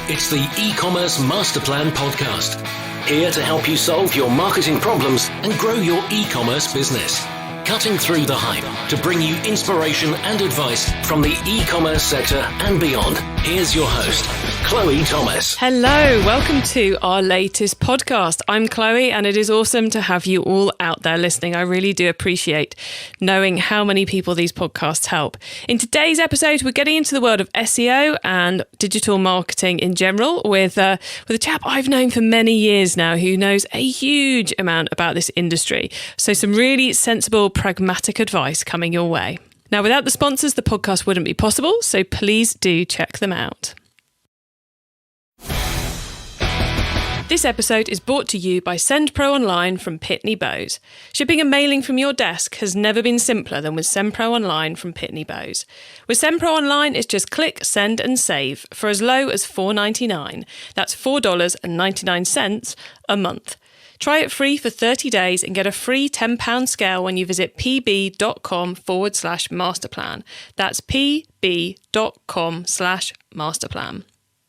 It's the E-commerce Master Plan podcast. Here to help you solve your marketing problems and grow your e-commerce business. Cutting through the hype to bring you inspiration and advice from the e-commerce sector and beyond. Here's your host, Chloe Thomas. Hello, welcome to our latest podcast. I'm Chloe, and it is awesome to have you all out there listening. I really do appreciate knowing how many people these podcasts help. In today's episode, we're getting into the world of SEO and digital marketing in general with a chap I've known for many years now who knows a huge amount about this industry. So some really sensible, pragmatic advice coming your way. Now, without the sponsors, the podcast wouldn't be possible, so please do check them out. This episode is brought to you by SendPro Online from Pitney Bowes. Shipping a mailing from your desk has never been simpler than with SendPro Online from Pitney Bowes. With SendPro Online, it's just click, send and save for as low as $4.99. That's $4.99 a month. Try it free for 30 days and get a free £10 scale when you visit pb.com/masterplan. That's pb.com/masterplan.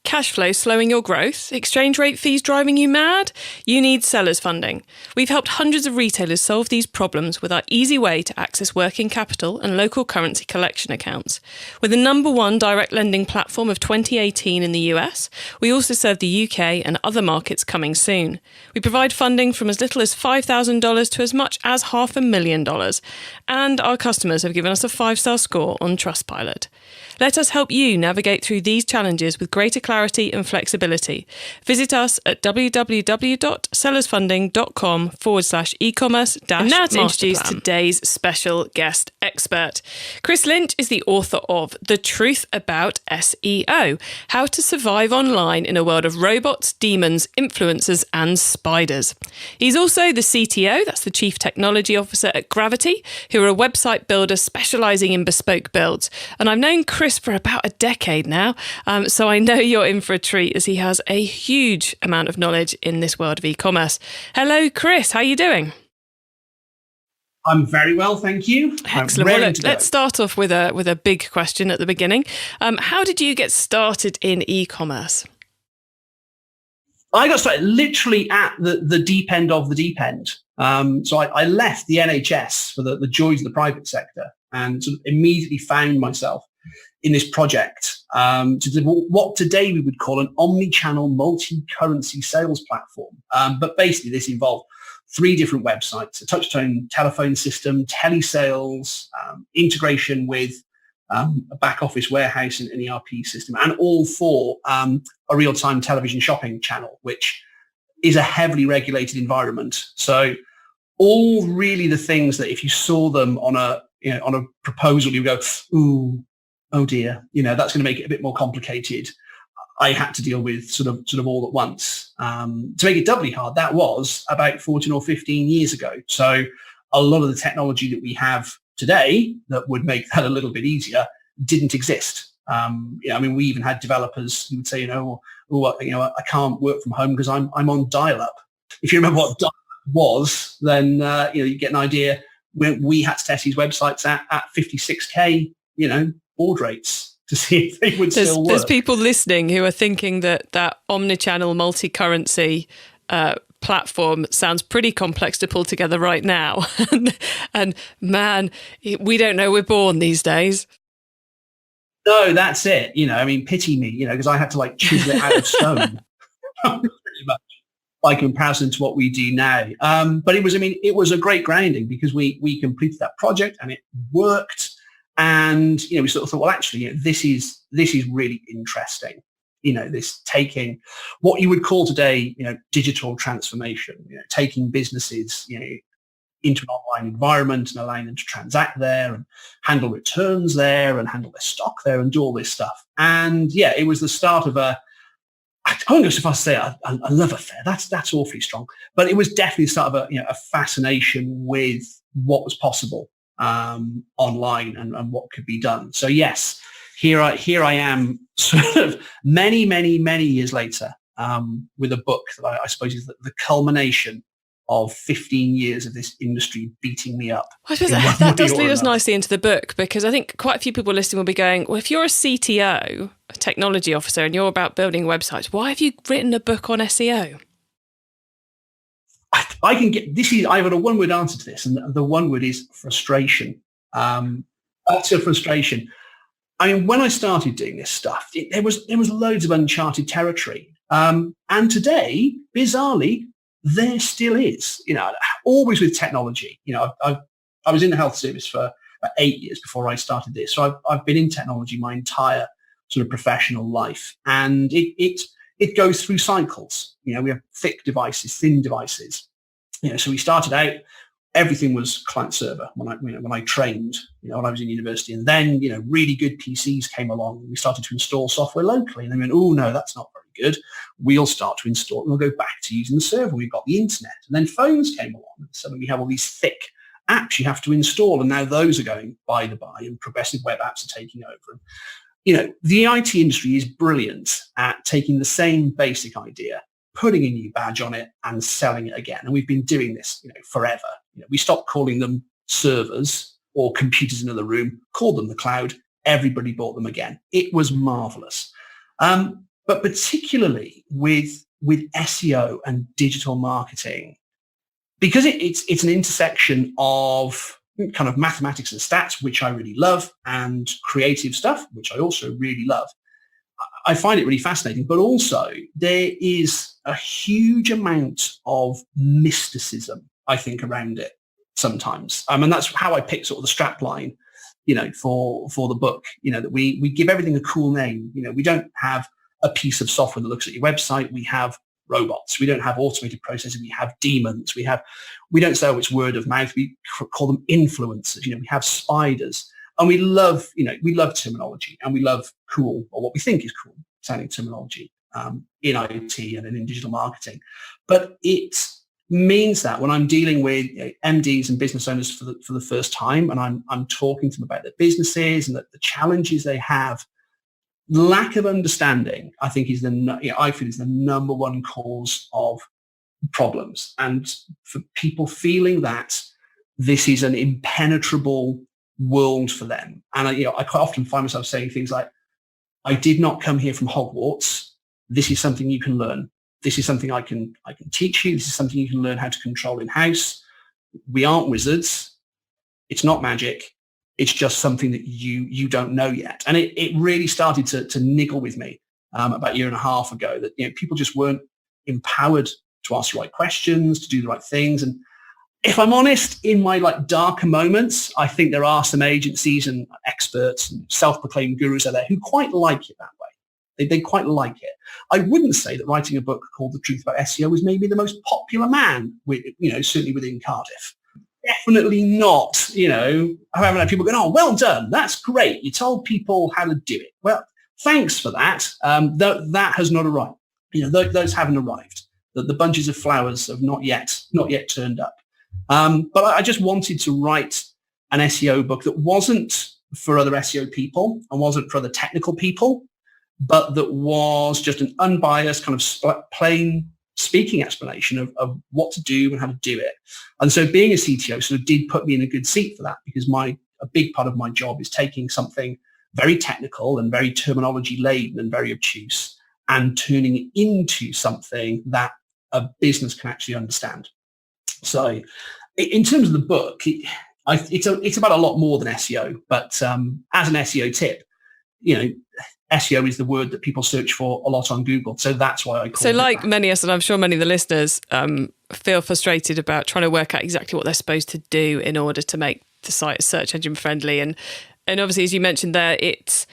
Cash flow slowing your growth? Exchange rate fees driving you mad? You need sellers funding. We've helped hundreds of retailers solve these problems with our easy way to access working capital and local currency collection accounts. We're the #1 direct lending platform of 2018 in the US. We also serve the UK and other markets coming soon. We provide funding from as little as $5,000 to as much as $500,000. And our customers have given us a 5-star score on Trustpilot. Let us help you navigate through these challenges with greater clarity and flexibility. Visit us at www.sellersfunding.com/e-commerce-masterplan. And now to introduce today's special guest expert. Chris Lynch is the author of The Truth About SEO, How to Survive Online in a World of Robots, Demons, Influencers and Spiders. He's also the CTO, that's the Chief Technology Officer at Gravity, who are a website builder specialising in bespoke builds. And I've known Chris for about a decade now, so I know you're in for a treat as he has a huge amount of knowledge in this world of e-commerce. Hello, Chris. How are you doing? I'm very well, thank you. Excellent. Well, let's start off with a big question at the beginning. How did you get started in e-commerce? I got started literally at the deep end of the deep end. So I left the NHS for the joys of the private sector and sort of immediately found myself in this project to do what today we would call an omni-channel multi-currency sales platform. But basically this involved 3 different websites, a touch-tone telephone system, telesales, integration with a back office warehouse and an ERP system, and all for a real-time television shopping channel, which is a heavily regulated environment. So all really the things that if you saw them on a proposal, you would go, ooh, oh dear, that's going to make it a bit more complicated. I had to deal with sort of all at once. To make it doubly hard, that was about 14 or 15 years ago. So a lot of the technology that we have today that would make that a little bit easier didn't exist. We even had developers who would say, I can't work from home because I'm on dial-up. If you remember what dial-up was, then you get an idea. We had to test these websites at 56K, board rates to see if they would still work. There's people listening who are thinking that omnichannel multi-currency platform sounds pretty complex to pull together right now. and man, we don't know we're born these days. No, that's it. Pity me, because I had to chisel it out of stone pretty much by comparison to what we do now. But it was a great grounding because we completed that project and it worked. And, we sort of thought, well, actually, this is really interesting. This taking what you would call today, digital transformation, taking businesses, into an online environment and allowing them to transact there and handle returns there and handle their stock there and do all this stuff. And yeah, it was the start of I won't go so far as to say a love affair. That's awfully strong. But it was definitely the start of a fascination with what was possible online and what could be done. So yes, here I am sort of many, many, many years later with a book that I suppose is the culmination of 15 years of this industry beating me up. I suppose that does lead us nicely into the book, because I think quite a few people listening will be going, well, if you're a CTO, a technology officer, and you're about building websites, why have you written a book on SEO? I've got a one-word answer to this, and the one word is frustration. That's a frustration. I mean, when I started doing this stuff, there was loads of uncharted territory. And today, bizarrely, there still is, always with technology. I was in the health service for about 8 years before I started this. So I've been in technology my entire sort of professional life. And it goes through cycles. We have thick devices, thin devices. So we started out, everything was client server when I trained, when I was in university. And then, really good PCs came along and we started to install software locally. And then we went, oh no, that's not very good. We'll start to install and we'll go back to using the server. We've got the internet. And then phones came along. And suddenly we have all these thick apps you have to install. And now those are going by the by and progressive web apps are taking over. And, the IT industry is brilliant at taking the same basic idea, putting a new badge on it and selling it again. And we've been doing this, forever. We stopped calling them servers or computers in another room, called them the cloud. Everybody bought them again. It was marvelous. But particularly with SEO and digital marketing, because it's an intersection of kind of mathematics and stats, which I really love, and creative stuff, which I also really love. I find it really fascinating, but also there is a huge amount of mysticism, I think, around it sometimes. And that's how I pick sort of the strap line, for the book, that we give everything a cool name. We don't have a piece of software that looks at your website. We have robots. We don't have automated processing. We have demons. We don't say, oh, it's word of mouth. We call them influencers. We have spiders. And we love terminology, and we love cool, or what we think is cool sounding terminology in IT and in digital marketing. But it means that when I'm dealing with MDs and business owners for the first time, and I'm talking to them about their businesses and the challenges they have, lack of understanding, I think, I feel is the number one cause of problems. And for people feeling that this is an impenetrable world for them. And I quite often find myself saying things like, I did not come here from Hogwarts. This is something you can learn. This is something I can teach you. This is something you can learn how to control in-house. We aren't wizards. It's not magic. It's just something that you don't know yet. And it really started to niggle with me about a year and a half ago that people just weren't empowered to ask the right questions, to do the right things. And if I'm honest, in my darker moments, I think there are some agencies and experts and self-proclaimed gurus out there who quite like it that way. They quite like it. I wouldn't say that writing a book called The Truth About SEO was maybe the most popular man, certainly within Cardiff. Definitely not. I haven't had people going, oh, well done. That's great. You told people how to do it. Well, thanks for that. That has not arrived. Those haven't arrived. The bunches of flowers have not yet turned up. But I just wanted to write an SEO book that wasn't for other SEO people and wasn't for other technical people, but that was just an unbiased kind of plain speaking explanation of what to do and how to do it. And so being a CTO sort of did put me in a good seat for that, because a big part of my job is taking something very technical and very terminology laden and very obtuse and turning it into something that a business can actually understand. So in terms of the book, it's about a lot more than SEO. But as an SEO tip, SEO is the word that people search for a lot on Google. So that's why I call it. So like many of us, and I'm sure many of the listeners feel frustrated about trying to work out exactly what they're supposed to do in order to make the site search engine friendly. And obviously, as you mentioned there, it's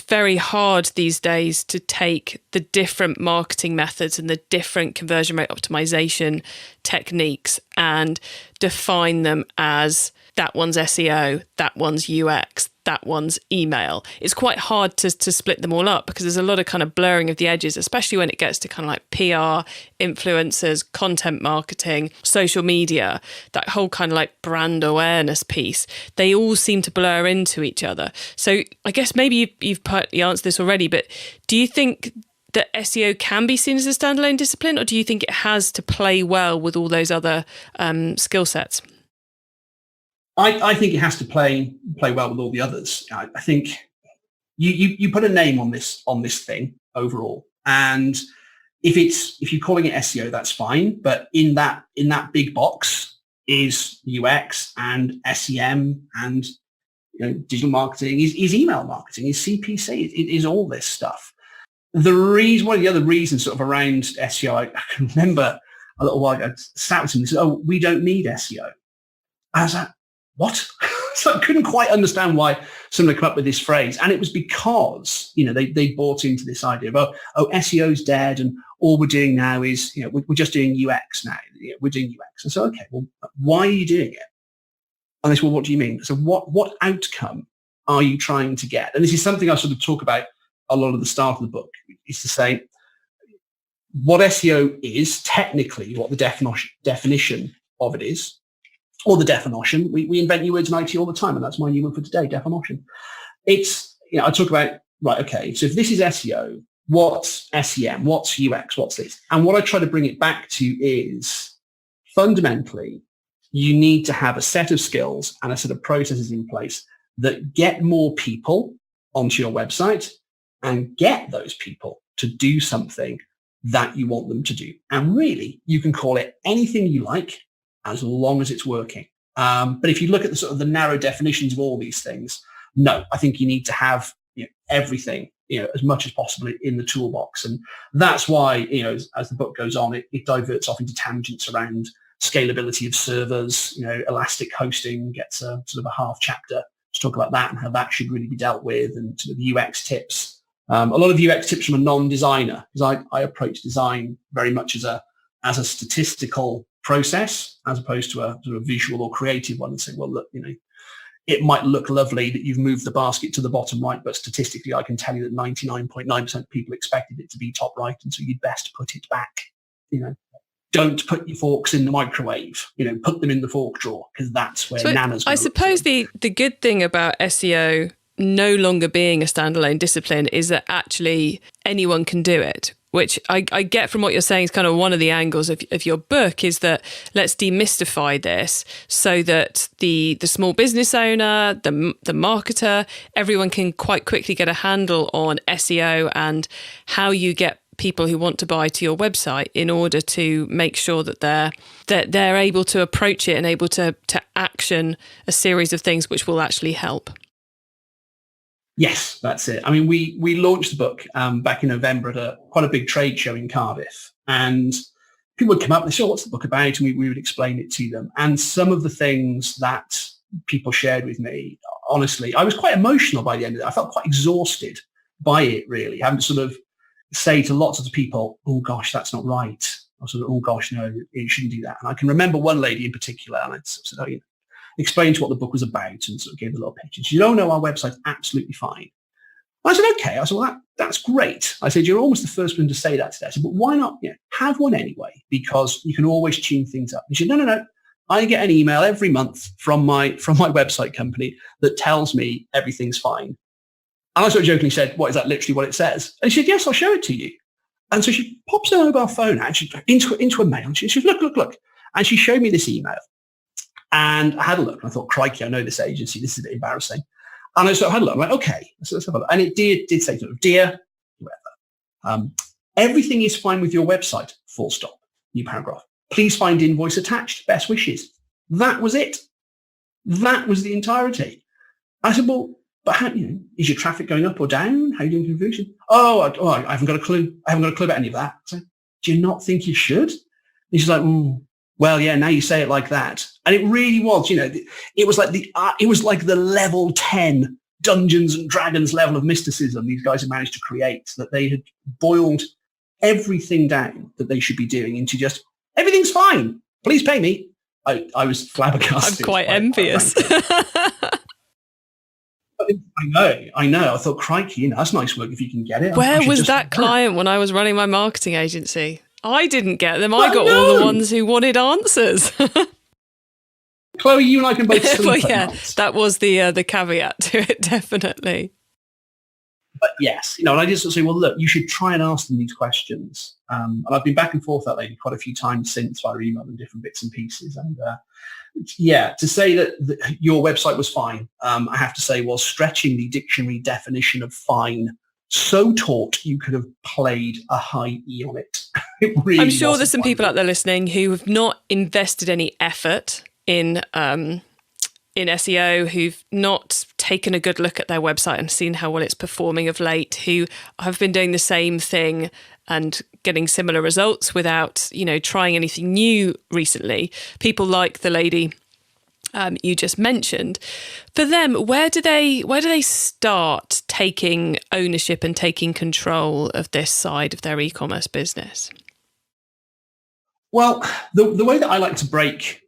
very hard these days to take the different marketing methods and the different conversion rate optimization techniques and define them as that one's SEO, that one's UX, that one's email. It's quite hard to split them all up because there's a lot of kind of blurring of the edges, especially when it gets to kind of like PR, influencers, content marketing, social media, that whole kind of like brand awareness piece. They all seem to blur into each other. So I guess maybe you've partly answered this already, but do you think that SEO can be seen as a standalone discipline, or do you think it has to play well with all those other skill sets? I think it has to play well with all the others. I think you put a name on this thing overall, and if you're calling it SEO, that's fine. But in that big box is UX and SEM and digital marketing, is email marketing, is CPC, it is all this stuff. One of the other reasons sort of around SEO, I can remember a little while ago, I sat with someone and said, "Oh, we don't need SEO." I was like, what? So I couldn't quite understand why someone had come up with this phrase. And it was because, they bought into this idea of, SEO's dead and all we're doing now is, we're just doing UX now. We're doing UX. And so, okay, well, why are you doing it? And they said, well, what do you mean? So what outcome are you trying to get? And this is something I sort of talk about a lot at the start of the book, is to say what SEO is technically, what the definition of it is, or the definition. We invent new words in IT all the time, and that's my new one for today, definition. It's, I talk about, right, okay, so if this is SEO, what's SEM, what's UX, what's this? And what I try to bring it back to is fundamentally, you need to have a set of skills and a set of processes in place that get more people onto your website and get those people to do something that you want them to do. And really, you can call it anything you like, as long as it's working. But if you look at the sort of the narrow definitions of all these things, no, I think you need to have everything, as much as possible in the toolbox. And that's why, as the book goes on, it diverts off into tangents around scalability of servers, elastic hosting gets a sort of a half chapter to talk about that and how that should really be dealt with, and sort of UX tips. A lot of UX tips from a non-designer, because I approach design very much as a statistical process as opposed to a sort of visual or creative one, and say, well, look, it might look lovely that you've moved the basket to the bottom right, but statistically I can tell you that 99.9% of people expected it to be top right, and so you'd best put it back. Don't put your forks in the microwave, put them in the fork drawer, because that's where Nana's going. I suppose the good thing about SEO no longer being a standalone discipline is that actually anyone can do it, which I get from what you're saying is kind of one of the angles of your book, is that let's demystify this so that the small business owner, the marketer, everyone can quite quickly get a handle on SEO and how you get people who want to buy to your website in order to make sure that they're able to approach it and able to action a series of things which will actually help. Yes, that's it. I mean, we launched the book back in November at quite a big trade show in Cardiff, and people would come up and say, "Oh, what's the book about?" And we would explain it to them. And some of the things that people shared with me, honestly, I was quite emotional by the end of it. I felt quite exhausted by it, really, having to sort of say to lots of people, "Oh gosh, that's not right." Or sort of, "Oh gosh, no, you shouldn't do that." And I can remember one lady in particular, and I said, "Oh, explained what the book was about," and sort of gave a little pitch. And she said, "Oh no, our website's absolutely fine." I said, "Okay." I said, "Well, that's great." I said, "You're almost the first one to say that today." I said, "But why not have one anyway? Because you can always tune things up." And she said, No. I get an email every month from my website company that tells me everything's fine." And I sort of jokingly said, "What, is that literally what it says?" And she said, "Yes, I'll show it to you." And so she pops her mobile phone out into a mail, and she said, look. And she showed me this email. And I had a look, and I thought, crikey, I know this agency. This is a bit embarrassing. And I sort of had a look. I'm like, okay, so let's have a look. And it did say sort of, "Dear whoever, everything is fine with your website, full stop, new paragraph. Please find invoice attached. Best wishes." That was it. That was the entirety. I said, "Well, but how, is your traffic going up or down? How are you doing conversion?" I haven't got a clue. I haven't got a clue about any of that." So, "Do you not think you should?" And she's like, "Well, yeah, now you say it like that." And it really was, it was like the level 10 Dungeons and Dragons level of mysticism these guys had managed to create, that they had boiled everything down that they should be doing into just, "Everything's fine. Please pay me." I was flabbergasted. I'm quite envious. I know. I thought, crikey, that's nice work if you can get it. Where was that client when I was running my marketing agency? I didn't get them. I got all the ones who wanted answers. Chloe, you and I can both sleep Well, yeah, that was the caveat to it, definitely. Yes, and I just sort of say, well, look, you should try and ask them these questions. And I've been back and forth that lady quite a few times since via email and different bits and pieces. And to say that your website was fine, I have to say, was stretching the dictionary definition of fine so taut you could have played a high E on it. It really I'm sure there's some people out there listening who have not invested any effort in SEO, who've not taken a good look at their website and seen how well it's performing of late, who have been doing the same thing and getting similar results without, trying anything new recently. People like the lady you just mentioned. For them, where do they start taking ownership and taking control of this side of their e-commerce business? Well, the way that I like to break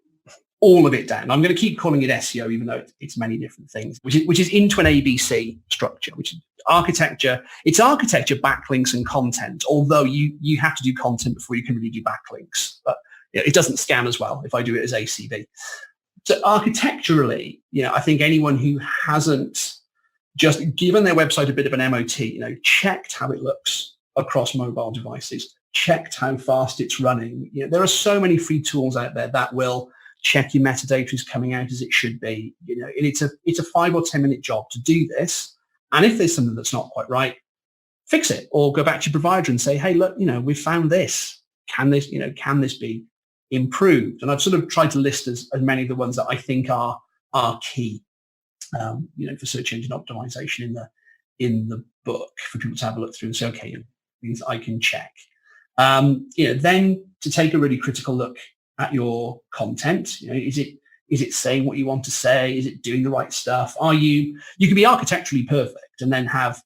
all of it down, I'm going to keep calling it SEO, even though it's many different things, which is into an ABC structure, which is architecture. It's architecture, backlinks, and content. Although you have to do content before you can really do backlinks, but it doesn't scan as well if I do it as ACB. So architecturally, I think anyone who hasn't just given their website a bit of an MOT, checked how it looks across mobile devices, checked how fast it's running. There are so many free tools out there that will check your metadata is coming out as it should be. And it's a 5 or 10 minute job to do this. And if there's something that's not quite right, fix it or go back to your provider and say, hey, look, we've found this. Can this be improved? And I've sort of tried to list as many of the ones that I think are key, for search engine optimization in the book for people to have a look through and say, okay, things I can check. Then to take a really critical look at your content. Is it saying what you want to say? Is it doing the right stuff? You can be architecturally perfect and then have,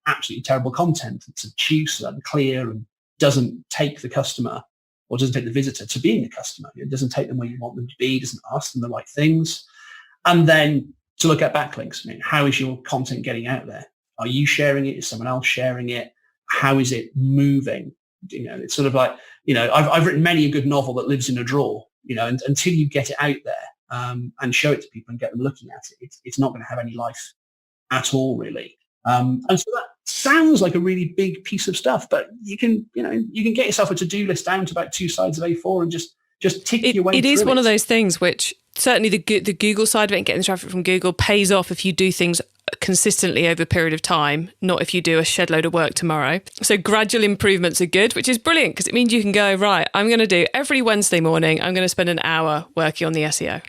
absolutely terrible content that's obtuse and unclear and doesn't take the customer or doesn't take the visitor to being a customer. It doesn't take them where you want them to be, doesn't ask them the right things. And then to look at backlinks. How is your content getting out there? Are you sharing it? Is someone else sharing it? How is it moving? It's sort of like, I've written many a good novel that lives in a drawer, and until you get it out there and show it to people and get them looking at it, it's not going to have any life at all, really. And so that sounds like a really big piece of stuff, but you can get yourself a to-do list down to about 2 sides of A4 and just tick your way through it. It is one of those things which certainly the Google side of it and getting the traffic from Google pays off if you do things consistently over a period of time, not if you do a shed load of work tomorrow. So gradual improvements are good, which is brilliant because it means you can go, right, I'm going to do every Wednesday morning, I'm going to spend an hour working on the SEO.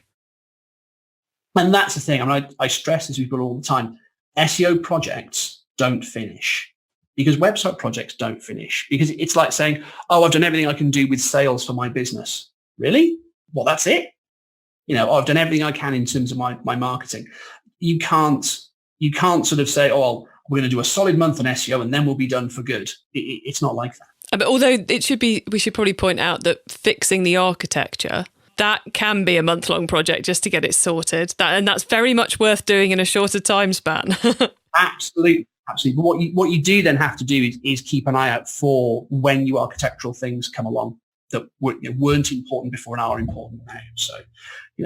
And that's the thing. I stress this with people all the time. SEO projects don't finish because website projects don't finish because it's like saying, oh, I've done everything I can do with sales for my business. Really? Well, that's it. I've done everything I can in terms of my marketing. You can't sort of say, oh, we're going to do a solid month on SEO and then we'll be done for good. It's not like that. But although we should probably point out that fixing the architecture, that can be a month-long project just to get it sorted. And that's very much worth doing in a shorter time span. Absolutely. But what you do then have to do is keep an eye out for when new architectural things come along that weren't important before and are important now. So,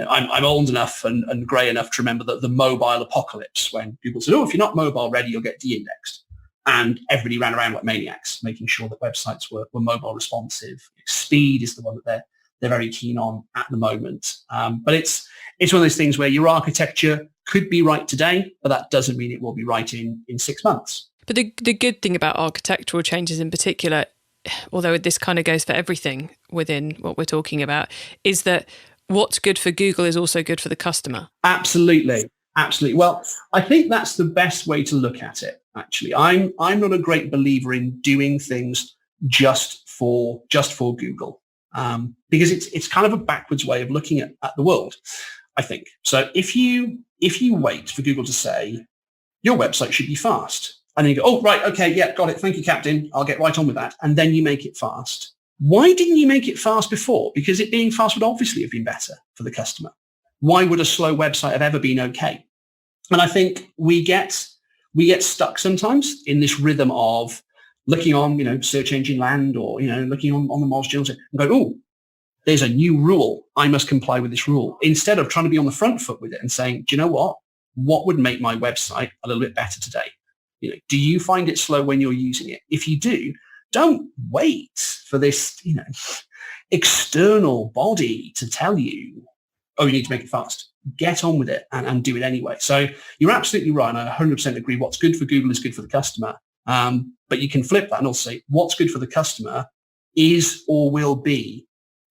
I'm old enough and grey enough to remember that the mobile apocalypse when people said, oh, if you're not mobile ready, you'll get de-indexed. And everybody ran around like maniacs, making sure that websites were mobile responsive. Speed is the one that they're very keen on at the moment. But it's one of those things where your architecture could be right today, but that doesn't mean it will be right in 6 months. But the good thing about architectural changes in particular, although this kind of goes for everything within what we're talking about, is that what's good for Google is also good for the customer. Absolutely. Well, I think that's the best way to look at it, actually. I'm not a great believer in doing things just for Google, because it's kind of a backwards way of looking at the world, I think. So if you wait for Google to say, your website should be fast, and then you go, oh, right, okay, yeah, got it. Thank you, Captain. I'll get right on with that. And then you make it fast. Why didn't you make it fast before? Because it being fast would obviously have been better for the customer. Why would a slow website have ever been okay? And I think we get stuck sometimes in this rhythm of looking on, search engine land or, looking on the Moz Journal and go, oh, there's a new rule. I must comply with this rule. Instead of trying to be on the front foot with it and saying, do you know what? What would make my website a little bit better today? Do you find it slow when you're using it? If you do, don't wait for this, external body to tell you, oh, you need to make it fast. Get on with it and do it anyway. So you're absolutely right. And I 100% agree. What's good for Google is good for the customer. But you can flip that and also say what's good for the customer is or will be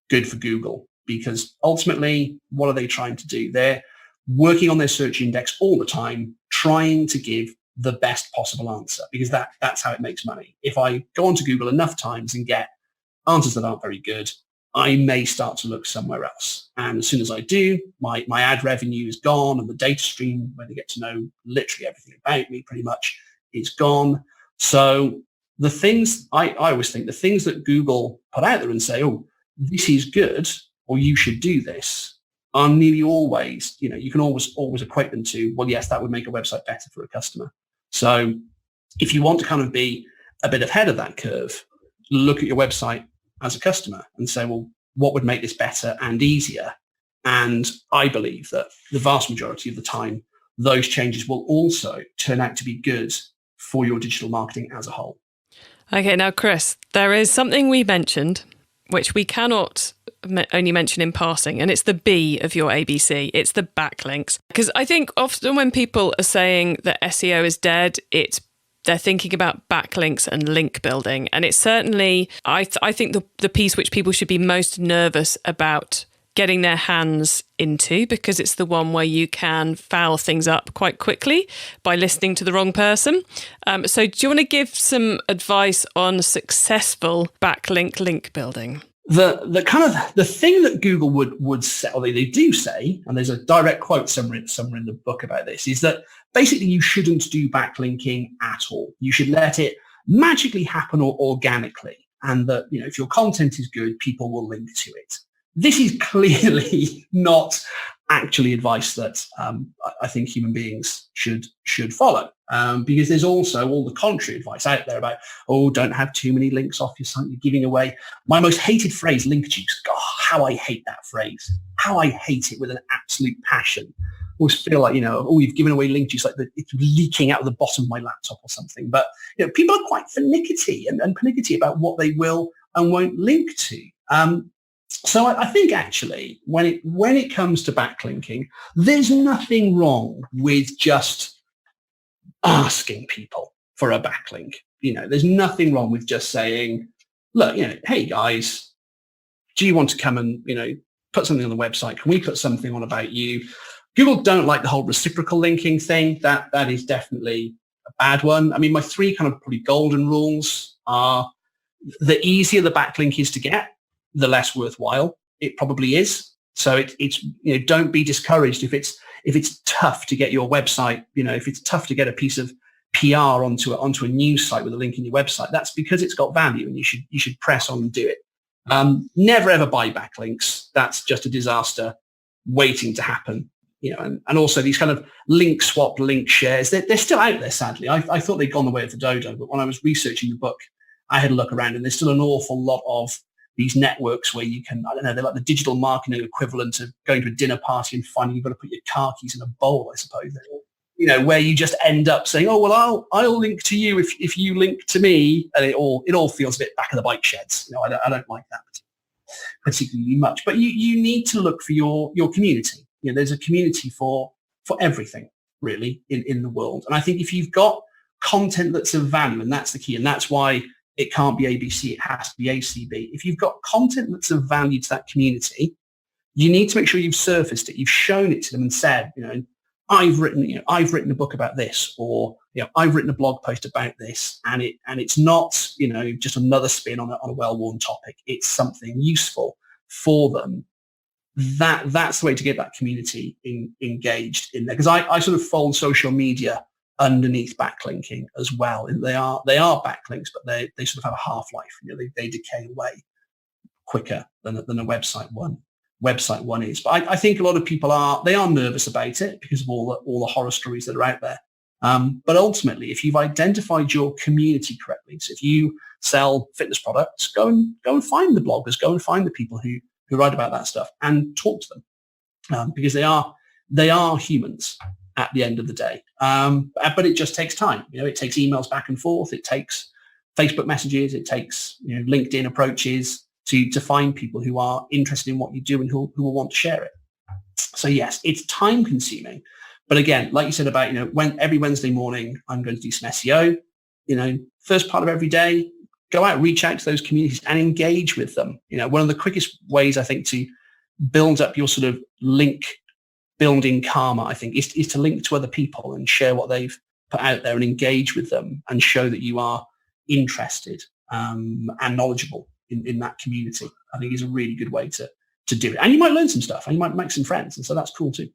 good for Google, because ultimately, what are they trying to do? They're working on their search index all the time, trying to give the best possible answer, because that's how it makes money. If I go onto Google enough times and get answers that aren't very good, I may start to look somewhere else. And as soon as I do, my ad revenue is gone, and the data stream, where they get to know literally everything about me pretty much, is gone. So the things, I always think the things that Google put out there and say, oh, this is good, or you should do this, are nearly always, you can always equate them to, well, yes, that would make a website better for a customer. So if you want to kind of be a bit ahead of that curve, look at your website as a customer and say, well, what would make this better and easier? And I believe that the vast majority of the time, those changes will also turn out to be good for your digital marketing as a whole. Okay, now, Chris, there is something we mentioned, which we cannot only mention in passing, and it's the B of your ABC. It's the backlinks. Because I think often when people are saying that SEO is dead, they're thinking about backlinks and link building. And it's certainly, I think the piece which people should be most nervous about getting their hands into, because it's the one where you can foul things up quite quickly by listening to the wrong person. So do you want to give some advice on successful backlink link building? The thing that Google would say, or they do say, and there's a direct quote somewhere in the book about this, is that basically you shouldn't do backlinking at all. You should let it magically happen or organically, and that if your content is good, people will link to it. This is clearly not actually advice that I think human beings should follow, because there's also all the contrary advice out there about, oh, don't have too many links off your site, you're giving away. My most hated phrase, link juice. God, how I hate that phrase. How I hate it with an absolute passion. I always feel like, oh, you've given away link juice, like it's leaking out of the bottom of my laptop or something. But people are quite finicky and pernickety about what they will and won't link to. So I think actually when it comes to backlinking, there's nothing wrong with just asking people for a backlink. There's nothing wrong with just saying, look, hey guys, do you want to come and, put something on the website? Can we put something on about you? Google don't like the whole reciprocal linking thing. That is definitely a bad one. I mean, my three kind of probably golden rules are: the easier the backlink is to get, the less worthwhile it probably is. So it's don't be discouraged if it's tough to get your website, if it's tough to get a piece of PR onto a news site with a link in your website. That's because it's got value, and you should press on and do it. Never ever buy backlinks. That's just a disaster waiting to happen. And also these kind of link swap, link shares, they're still out there, sadly. I thought they'd gone the way of the dodo, but when I was researching the book, I had a look around, and there's still an awful lot of these networks where you can, they're like the digital marketing equivalent of going to a dinner party and finding you've got to put your car keys in a bowl, I suppose. Where you just end up saying, oh, well, I'll link to you if you link to me. And it all feels a bit back of the bike sheds. I don't like that particularly much. But you need to look for your community. There's a community for everything, really, in the world. And I think if you've got content that's of value, and that's the key, and that's why it can't be ABC, it has to be ACB. If you've got content that's of value to that community, you need to make sure you've surfaced it, you've shown it to them and said, I've written a book about this, or I've written a blog post about this, and it's not just another spin on a well-worn topic. It's something useful for them. That's the way to get that community engaged in there. Because I sort of fold social media underneath backlinking as well. And they are backlinks, but they sort of have a half-life. They decay away quicker than a website one is. But I think a lot of people are nervous about it because of all the horror stories that are out there. But ultimately, if you've identified your community correctly, so if you sell fitness products, go and find the bloggers, go and find the people who write about that stuff and talk to them, because they are humans. at the end of the day. But it just takes time. It takes emails back and forth. It takes Facebook messages. It takes LinkedIn approaches to find people who are interested in what you do and who will want to share it. So yes, it's time consuming. But again, like you said about, when every Wednesday morning I'm going to do some SEO, first part of every day, go out, reach out to those communities and engage with them. One of the quickest ways I think to build up your sort of link building karma, I think, is to link to other people and share what they've put out there and engage with them and show that you are interested and knowledgeable in that community. I think is a really good way to do it. And you might learn some stuff and you might make some friends. And so that's cool too.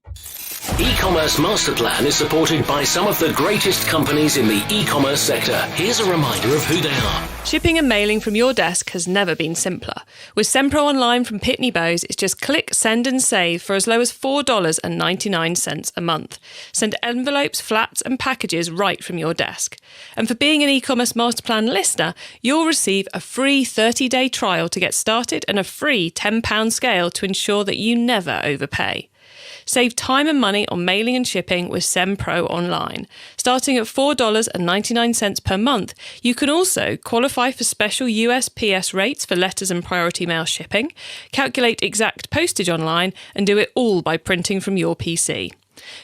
E-commerce Master Plan is supported by some of the greatest companies in the e-commerce sector. Here's a reminder of who they are. Shipping and mailing from your desk has never been simpler. With SendPro Online from Pitney Bowes, it's just click, send and save for as low as $4.99 a month. Send envelopes, flats and packages right from your desk. And for being an e-commerce Master Plan listener, you'll receive a free 30-day trial to get started and a free £10 scale to ensure that you never overpay. Save time and money on mailing and shipping with SendPro Online. Starting at $4.99 per month, you can also qualify for special USPS rates for letters and priority mail shipping, calculate exact postage online, and do it all by printing from your PC.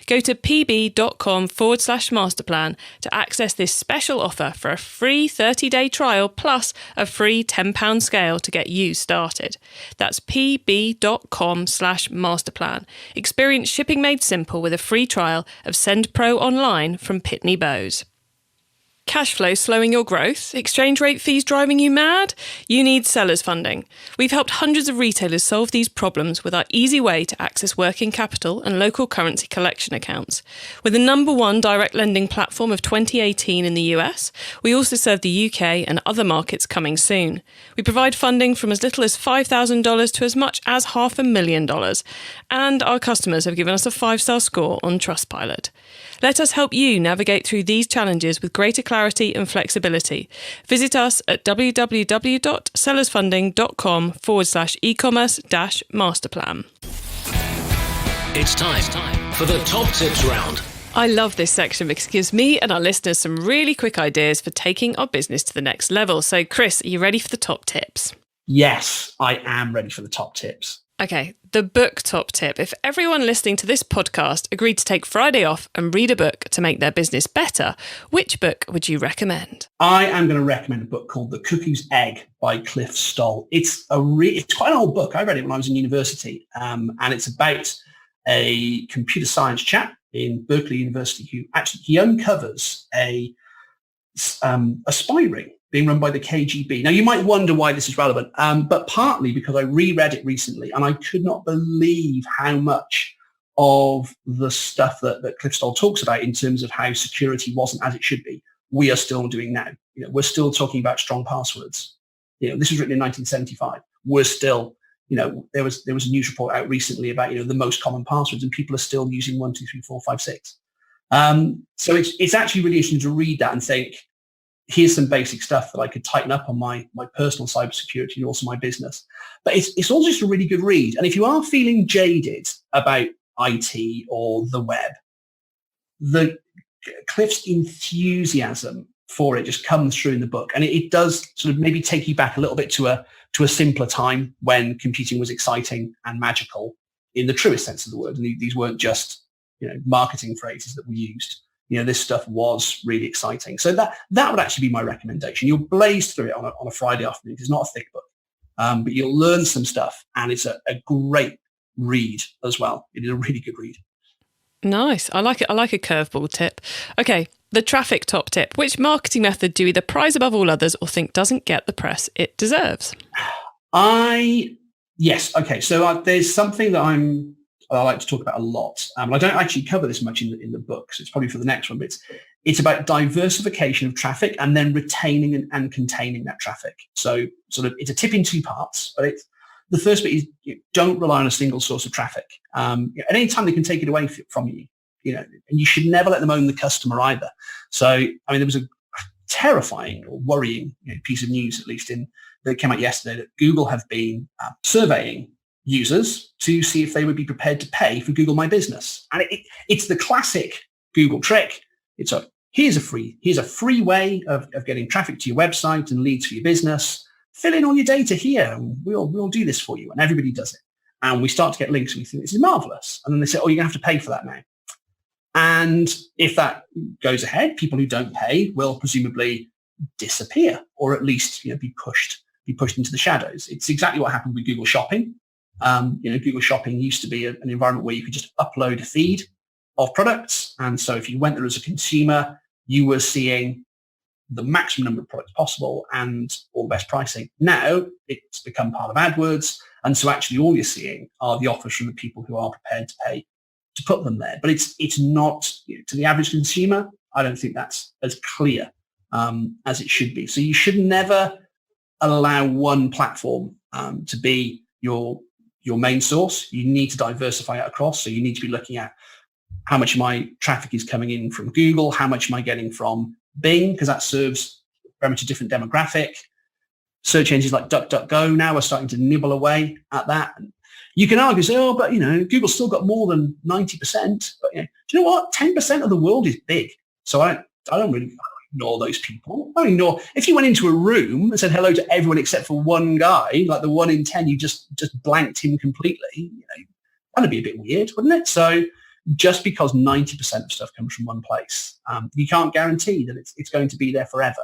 Go to pb.com/masterplan to access this special offer for a free 30-day trial plus a free £10 scale to get you started. That's pb.com/masterplan. Experience shipping made simple with a free trial of SendPro Online from Pitney Bowes. Cash flow slowing your growth? Exchange rate fees driving you mad? You need sellers funding. We've helped hundreds of retailers solve these problems with our easy way to access working capital and local currency collection accounts. We're the #1 direct lending platform of 2018 in the US. We also serve the UK and other markets coming soon. We provide funding from as little as $5,000 to as much as $500,000. And our customers have given us a 5-star score on Trustpilot. Let us help you navigate through these challenges with greater clarity and flexibility. Visit us at www.sellersfunding.com/e-commerce-masterplan. It's time for the top tips round. I love this section because it gives me and our listeners some really quick ideas for taking our business to the next level. So, Chris, are you ready for the top tips? Yes, I am ready for the top tips. Okay, the book top tip. If everyone listening to this podcast agreed to take Friday off and read a book to make their business better, which book would you recommend? I am going to recommend a book called The Cuckoo's Egg by Cliff Stoll. It's quite an old book. I read it when I was in university, and it's about a computer science chap in Berkeley University who actually uncovers a spy ring being run by the KGB. Now, you might wonder why this is relevant, but partly because I reread it recently and I could not believe how much of the stuff that Cliff Stoll talks about in terms of how security wasn't as it should be, we are still doing now. We're still talking about strong passwords. This was written in 1975. We're still, there was a news report out recently about, the most common passwords, and people are still using 1, 2, 3, 4, 5, 6. So it's actually really interesting to read that and think, here's some basic stuff that I could tighten up on my personal cybersecurity and also my business. But it's also just a really good read. And if you are feeling jaded about IT or the web, Cliff's enthusiasm for it just comes through in the book. And it does sort of maybe take you back a little bit to a simpler time when computing was exciting and magical in the truest sense of the word. And these weren't just, marketing phrases that we used. This stuff was really exciting. So that would actually be my recommendation. You'll blaze through it on a Friday afternoon. It's not a thick book, but you'll learn some stuff, and it's a great read as well. It is a really good read. Nice. I like it. I like a curveball tip. Okay, the traffic top tip. Which marketing method do you either prize above all others or think doesn't get the press it deserves? Yes. Okay. So there's something that I like to talk about a lot. I don't actually cover this much in the book, so it's probably for the next one, but it's about diversification of traffic and then retaining and containing that traffic. So sort of it's a tip in two parts, but the first bit is don't rely on a single source of traffic. At any time they can take it away from you, and you should never let them own the customer either. So, there was a terrifying or worrying piece of news, at least that came out yesterday, that Google have been surveying users to see if they would be prepared to pay for Google My Business. And it's the classic Google trick. It's here's a free way of getting traffic to your website and leads for your business. Fill in all your data here and we'll do this for you. And everybody does it. And we start to get links and we think this is marvelous. And then they say, oh, you're gonna have to pay for that now. And if that goes ahead, people who don't pay will presumably disappear, or at least be pushed into the shadows. It's exactly what happened with Google Shopping. Google Shopping used to be an environment where you could just upload a feed of products. And so if you went there as a consumer, you were seeing the maximum number of products possible and all the best pricing. Now it's become part of AdWords. And so actually all you're seeing are the offers from the people who are prepared to pay to put them there. But it's not, to the average consumer, I don't think that's as clear as it should be. So you should never allow one platform to be your main source. You need to diversify it across. So you need to be looking at how much of my traffic is coming in from Google, how much am I getting from Bing, because that serves very much a different demographic. Search engines like DuckDuckGo now are starting to nibble away at that. And you can argue, say, oh, but Google's still got more than 90%. But do you know what? 10% of the world is big. So I don't really ignore those people. I don't ignore if you went into a room and said hello to everyone except for one guy, like the 1 in 10, you just blanked him completely. That'd be a bit weird, wouldn't it? So just because 90% of stuff comes from one place, you can't guarantee that it's going to be there forever.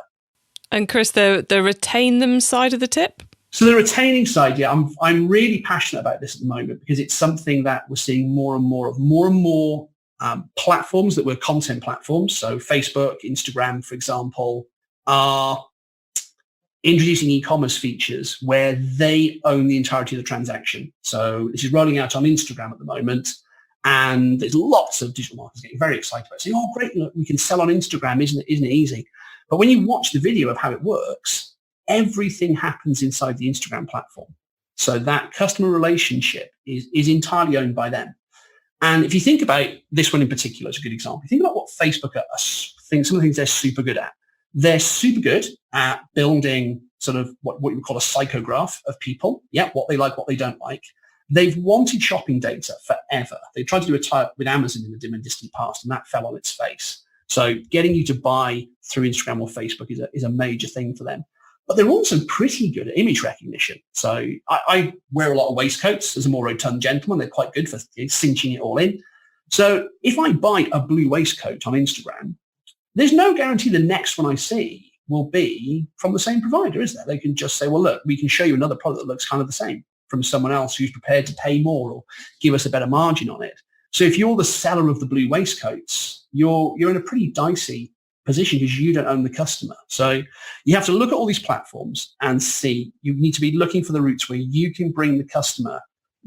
And Chris, the retain them side of the tip? So the retaining side, yeah, I'm really passionate about this at the moment because it's something that we're seeing more and more platforms that were content platforms. So Facebook, Instagram, for example, are introducing e-commerce features where they own the entirety of the transaction. So this is rolling out on Instagram at the moment. And there's lots of digital marketers getting very excited about it, saying, oh, great, look, we can sell on Instagram, isn't it easy? But when you watch the video of how it works, everything happens inside the Instagram platform. So that customer relationship is entirely owned by them. And if you think about this one in particular, it's a good example. Think about what Facebook are some of the things they're super good at. They're super good at building sort of what you would call a psychograph of people. Yeah, what they like, what they don't like. They've wanted shopping data forever. They tried to do a tie-up with Amazon in the dim and distant past, and that fell on its face. So getting you to buy through Instagram or Facebook is a major thing for them. But they're also pretty good at image recognition. So I wear a lot of waistcoats as a more rotund gentleman. They're quite good for cinching it all in. So if I buy a blue waistcoat on Instagram, there's no guarantee the next one I see will be from the same provider, is there? They can just say, well, look, we can show you another product that looks kind of the same from someone else who's prepared to pay more or give us a better margin on it. So if you're the seller of the blue waistcoats, you're in a pretty dicey position because you don't own the customer. So you have to look at all these platforms and see, you need to be looking for the routes where you can bring the customer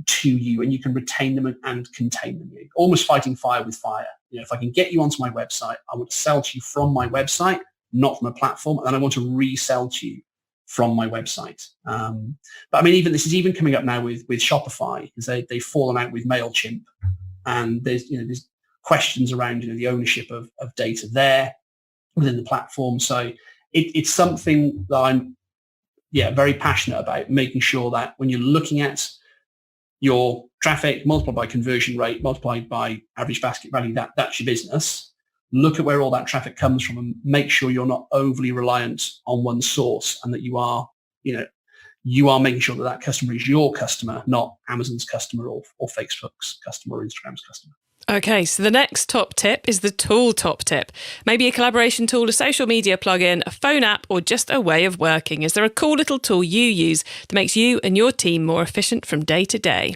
to you and you can retain them and contain them. You're almost fighting fire with fire. If I can get you onto my website, I want to sell to you from my website, not from a platform, and then I want to resell to you from my website. But I mean, this is even coming up now with Shopify, because they've fallen out with MailChimp, and there's questions around the ownership of data there within the platform. So it's something that I'm very passionate about, making sure that when you're looking at your traffic multiplied by conversion rate, multiplied by average basket value, that's your business. Look at where all that traffic comes from and make sure you're not overly reliant on one source, and that you are making sure that customer is your customer, not Amazon's customer or Facebook's customer or Instagram's customer. Okay, so the next top tip is the tool top tip. Maybe a collaboration tool, a social media plugin, a phone app, or just a way of working. Is there a cool little tool you use that makes you and your team more efficient from day to day?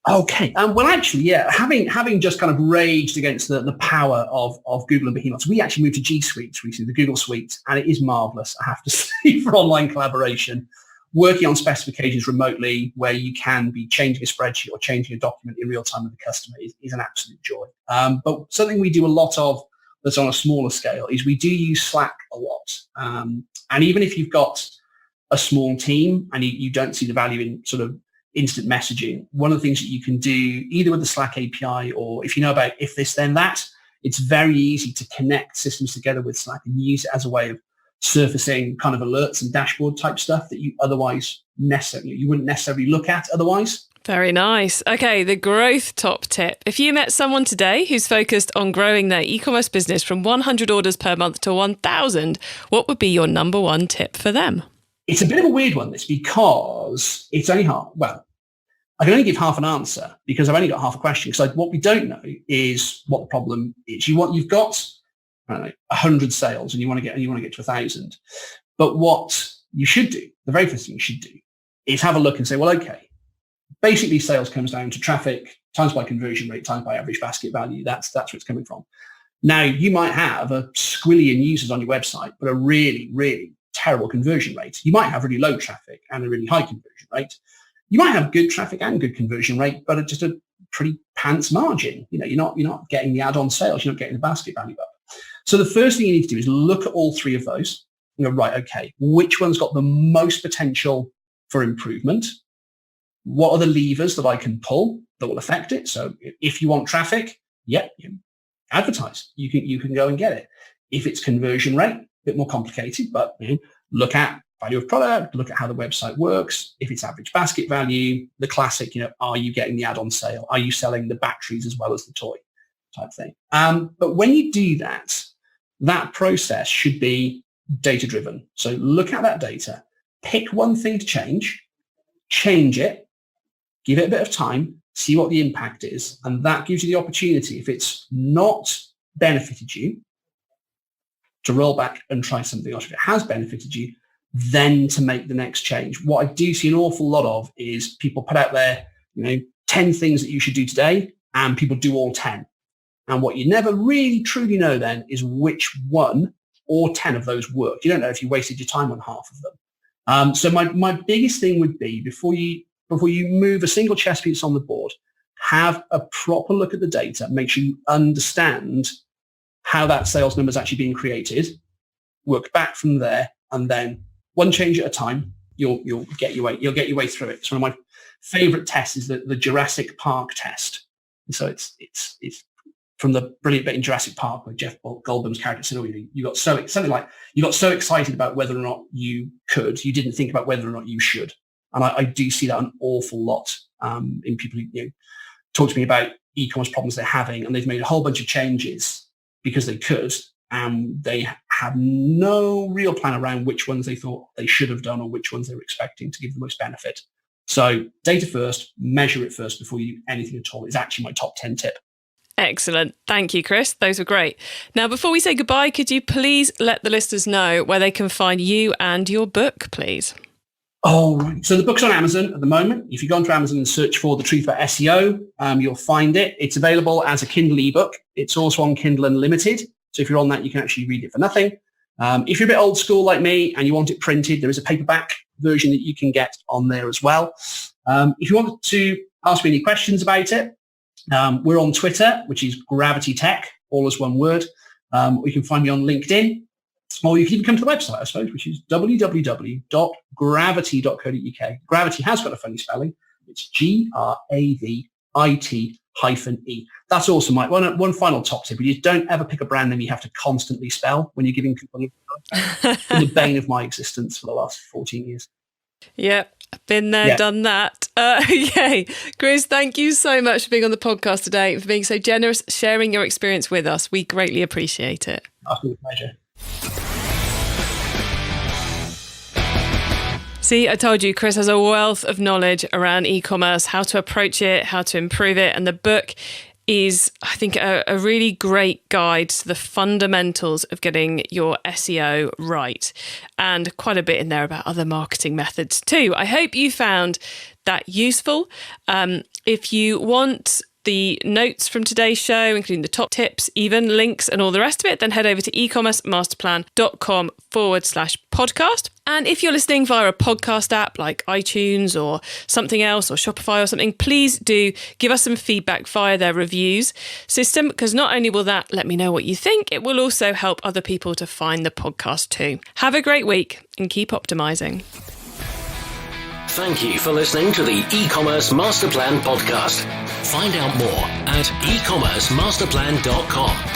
Okay. Well, actually, having just kind of raged against the power of Google and behemoths, we actually moved to G Suite recently, the Google Suite, and it is marvelous, I have to say, for online collaboration. Working on specifications remotely where you can be changing a spreadsheet or changing a document in real time with the customer is an absolute joy. But something we do a lot of that's on a smaller scale is we do use Slack a lot. And even if you've got a small team and you don't see the value in sort of instant messaging, one of the things that you can do either with the Slack API or if you know about if this then that, it's very easy to connect systems together with Slack and use it as a way of surfacing kind of alerts and dashboard type stuff that you otherwise you wouldn't necessarily look at otherwise. Very nice. Okay, the growth top tip. If you met someone today who's focused on growing their e-commerce business from 100 orders per month to 1,000, what would be your number one tip for them? It's a bit of a weird one, this, because it's only half. Well, I can only give half an answer because I've only got half a question. Because what we don't know is what the problem is. You've got, I don't know, 100 sales and you want to get to 1,000. But what you should do, the very first thing you should do, is have a look and say, well, okay, basically sales comes down to traffic times by conversion rate times by average basket value. That's where it's coming from. Now, you might have a squillion users on your website, but a really, really terrible conversion rate. You might have really low traffic and a really high conversion rate. You might have good traffic and good conversion rate, but just a pretty pants margin. You're not getting the add-on sales. You're not getting the basket value up. So the first thing you need to do is look at all three of those and go, right, okay, which one's got the most potential for improvement? What are the levers that I can pull that will affect it? So if you want traffic, advertise. You can go and get it. If it's conversion rate, a bit more complicated, but look at value of product, look at how the website works. If it's average basket value, the classic, are you getting the add-on sale? Are you selling the batteries as well as the toy type thing? But when you do that, that process should be data-driven. So look at that data, pick one thing to change it, give it a bit of time, see what the impact is, and that gives you the opportunity, if it's not benefited you, to roll back and try something else. If it has benefited you, then to make the next change. What I do see an awful lot of is people put out there, 10 things that you should do today, and people do all 10. And what you never really truly know then is which one or 10 of those worked. You don't know if you wasted your time on half of them. So my biggest thing would be, before you move a single chess piece on the board, have a proper look at the data, make sure you understand how that sales number is actually being created, work back from there, and then one change at a time, you'll get your way through it. So one of my favorite tests is the Jurassic Park test. And so it's from the brilliant bit in Jurassic Park where Jeff Goldblum's character said, you got so excited about whether or not you didn't think about whether or not you should. And I do see that an awful lot in people who talk to me about e-commerce problems they're having, and they've made a whole bunch of changes because they could, and they have no real plan around which ones they thought they should have done or which ones they were expecting to give the most benefit. So data first, measure it first before you do anything at all is actually my top 10 tip. Excellent. Thank you, Chris. Those were great. Now, before we say goodbye, could you please let the listeners know where they can find you and your book, please? Oh, right. So the book's on Amazon at the moment. If you go onto Amazon and search for The Truth About SEO, you'll find it. It's available as a Kindle ebook. It's also on Kindle Unlimited. So if you're on that, you can actually read it for nothing. If you're a bit old school like me and you want it printed, there is a paperback version that you can get on there as well. If you want to ask me any questions about it, we're on Twitter, which is Gravity Tech, all as one word. You can find me on LinkedIn. Or you can even come to the website, I suppose, which is www.gravity.co.uk. Gravity has got a funny spelling. It's GRAVIT-E. That's also my one final top tip. You don't ever pick a brand name you have to constantly spell when you're giving people the bane of my existence for the last 14 years. Yep. Been there, done that. Okay. Chris, thank you so much for being on the podcast today, for being so generous, sharing your experience with us. We greatly appreciate it. It's been a pleasure. See, I told you, Chris has a wealth of knowledge around e-commerce, how to approach it, how to improve it. And the book is, I think, a really great guide to the fundamentals of getting your SEO right. And quite a bit in there about other marketing methods too. I hope you found that useful. If you want the notes from today's show, including the top tips, even links and all the rest of it, then head over to ecommercemasterplan.com/podcast. And if you're listening via a podcast app like iTunes or something else, or Shopify or something, please do give us some feedback via their reviews system, because not only will that let me know what you think, it will also help other people to find the podcast too. Have a great week and keep optimizing. Thank you for listening to the E-commerce Master Plan podcast. Find out more at ecommercemasterplan.com/